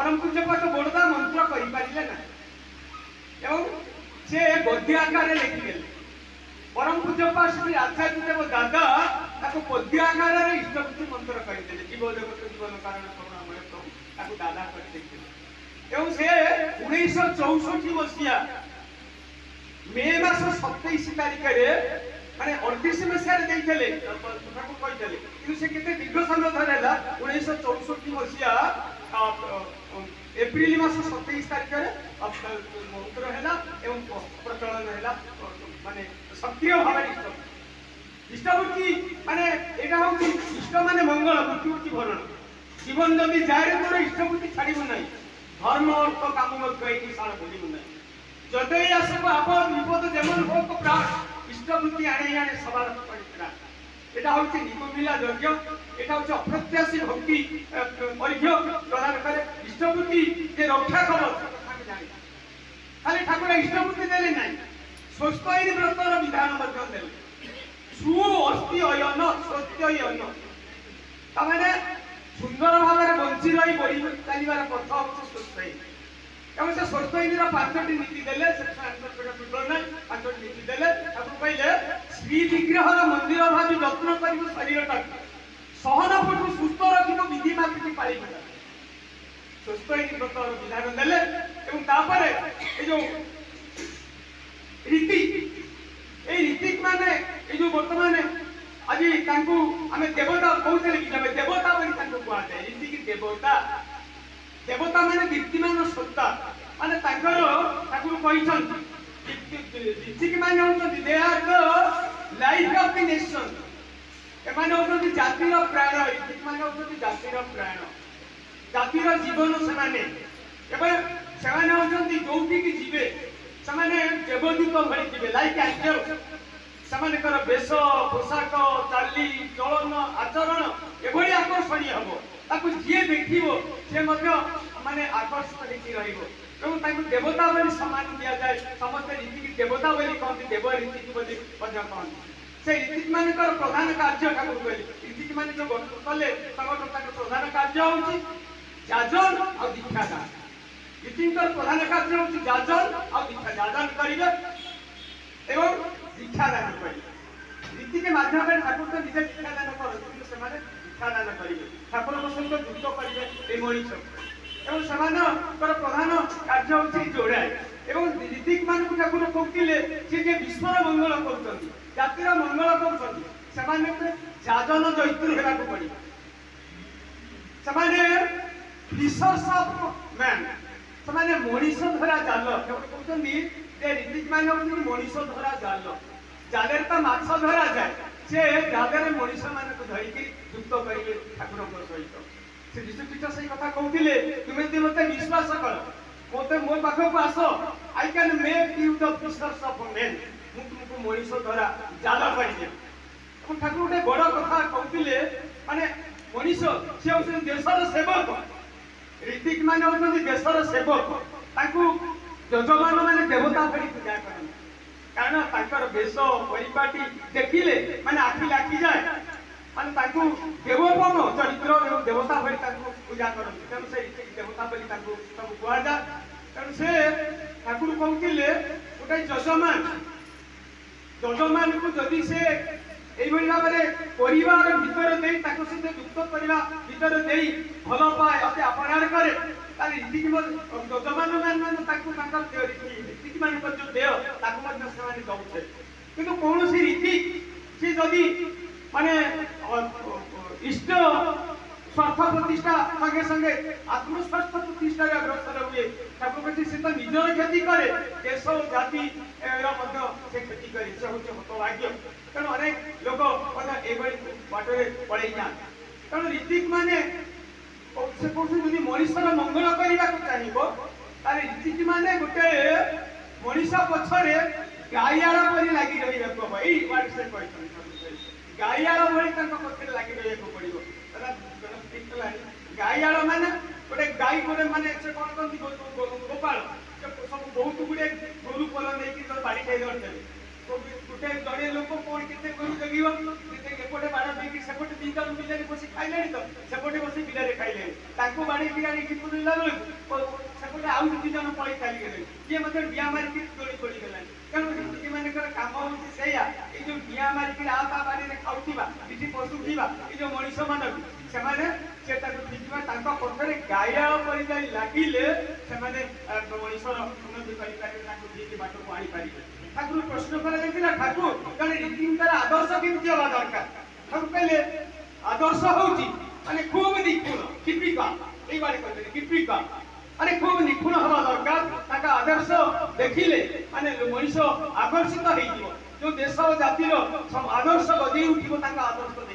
परम पूज्यपाठ बड़ोदा मंत्र करें ना से गद्य आकार लिखिदेले परम पूज्यपाठ श्री आचार्य देव दादा पद्य आकार इष्टपूर्ति मंत्र करदे जीव जगत जीवन कारण प्रभु दादा कर से 1964 मसीहा मे मास 27 तारिख माने 38 मसीह से दीर्घ समय धर 1964 मसीहा एप्रिल मास 27 तारिख मंत्र है प्रचलन है माने सक्रिय भाव इष्टपूर्ति माने यहाँ हूँ इष्ट माने मंगल मृत्यु भरण जीवन जदि जाए तोर इष्टपूर्ति छाड़ू ना धर्म अर्थ काम सारा भूलू ना जदे आसब आपद विपद जेमन हो तो प्राण इष्टपूर्ति आने आने सवाल पड़ा এটা হচ্ছে নিকমিলা যজ্ঞ এটা হচ্ছে অপ্রত্যাশী ভক্তি অর্ঘ্য প্রদান করে ইষ্টপূর্তি যে রক্ষা কবচ আমি জানি খালি ঠাকুর ইষ্টপূর্তি দেলে নাই স্বস্তি ব্রতর বিধান ମଧ୍ୟ দেলে সু অস্তি অয়ন সত্য অয়ন তাମାନେ সুন্দর ভাবে বঞ্চি রহি বড়ি চালিবার পথ হচ্ছে স্বস্তি এবং সে স্বস্তির পাঁচটি নীতি দেলে সে পাঁচটি নীতি দেলে ঠাকুর কইলে श्री विग्रहर मंदिर भावी जत्न कर शरीर सहनपटु सुस्थ रखिब विधि माफिक पाली सुस्थ व्रतर विधान देले जो रीति रीति माने जो बर्तमान आज आम देवता कहते कि देवता बोली कहुए रीति की देवता देवता माने दीप्तिमान सत्ता माने ठाकुर कहते ऋतिक माने होती they are the life of the nation एमाने होती जातिर प्राण ऋतिक माने होती जातिर प्राण जातिर जीवन सेमाने एबे सेमाने होती जोठी की जीवे सेमाने देवदूत भली जीवे लाइक एंजल सेमाने कर वेश पोशाक चाली चलन आचरण एभली आकर्षणीय हबो ताकू जे देखिबो से मध्य माने आकर्षित होई रहिबो एवं देवता बोली सम्मान दिया जाए समस्त रीति की देवता बोली कहते देव रीति बोली कहते से रीति मान प्रधान कार्य ठाकुर कहले रीति मान जो कले प्रधान कार्य हूँ जाजन और दीक्षादान रीति प्रधान कार्य हूँ जाजन और दीक्षा जाजन करेंगे एवं दीक्षादान करेंगे रीति के माध्यम ठाकुर तो निजे दीक्षादान करते दीक्षादान करेंगे ठाकुर सहित युक्त करेंगे मनीष एवं सेमानकर प्रधान कार्य होची जोड़ाए एवं ऋतिक मान ठाकुर कहते जे विश्वर मंगल कर जातिर मंगल कर जाजन जैतुर होगा पड़े फिशर्स ऑफ मैन से मनीष धरा जाल कहते ऋतिक मान होती मनीष धरा जाल जाले तो माछ धरा जाए से जाले मनीष मान धरिकी युक्त करेंगे ठाकुर सहित जीशुख्रीष्ट से कथा कहते तुम यदि मत विश्वास कर मत मो पाखक आस I can make you the fishers of men तुमको मनीष द्वारा जाल करेंगे ठाकुर गोटे बड़ कथा कहते माने मनीष सी हूँ देशर सेवक ऋतिक मान होती देशर सेवक यजमान मैंने देवता भरी पूजा करते कारण वेश परिपाटी देखिले माने आखि लाखी जाए माने देवोपम चरित्र एवं देवता भली पूजा करते तेणु से देवता भली सब कहुए तेणु से ठाकुर कहते गोटे यजमान को जदि से भाव में परिवार भितर सहित युक्त करने भितर भल पाए अति अपनार करे यजमान मैंने रीति मान जो देह दौते कि कौन रीति सी जदि माने इष्ट स्वार्थ प्रतिष्ठा संगे संगे आत्म स्वार्थ प्रतिष्ठा अग्रसर हुए ठाकुर कहते से तो निजर क्षति करे देश जाति से क्षति करे से हूँ हतभाग्य तेणु अनेक लोग बाटे पड़े जाए तेणु ऋतिक माने से कहते मनीषर मंगल करने को चाहिए ऋतिक माने गोटे मनीष पछरे गाइयाड़ परी लगी रही गाइयाड़ भली पक्षे लगी रहा पड़ो गाइयाड़ माने गोटे गाई गोटे माने से कौन कहते गोपाल सब बहुत गुड़े गोरु पल नहीं बाड़ी खाई गोटे जड़े लोक कौन के गोरु जगिव एपटे बाड़ देकी सेपटे तीन जन बिलारी बसी खाइले तो सेपटे बसी बिलारी खाइले तांको बाड़ी बिलारी की पुरला बेलू सेपटे आउ तीन जन पळी खाली गेले ये मते बिया मारी की तोड़ी पड़ी गेला कारण रीति मानकर काम होची सेया ए जो बिया मारी की आता बाड़ी रे खाउथिबा बिठी पशु थिबा ए जो मनुष्य मानक सेमाने सेटा को थिबा तांको पथरे गाया परि जाई लागिले सेमाने मनुष्यर उन्नति करि पारे तांको दीके बाटो को आनी पारिबे ठाकुर प्रश्न करा जाइतिला ठाकुर जने रीतिंकर आदर्श केमति हवा दरकार ठाकुर कहले आदर्श होची माने खूब निपुण टिपिका एई बारे कहले टिपिका माने खूब निपुण हवा दरकार ताका आदर्श देखिले माने मनुष्य आकर्षित हेइदिबो जो देश जातिर सब आदर्श बजै उठिबो ताका आदर्श